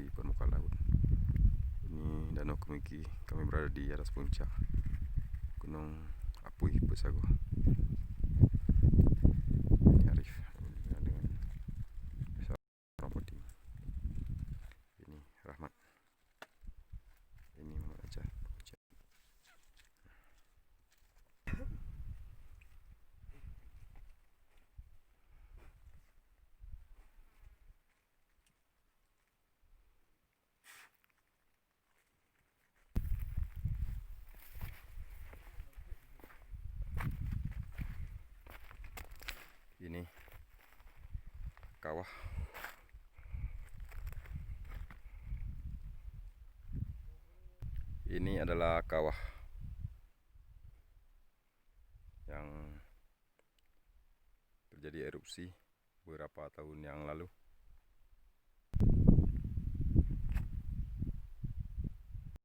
dari permukaan laut. Ini Danau Kemiki. Kami berada di atas puncak Gunung Apui Pesago. Ini Arif dengan seorang putih. Ini Rahmat. Ini Muhammad Ajar. Ini kawah. Ini adalah kawah yang terjadi erupsi beberapa tahun yang lalu.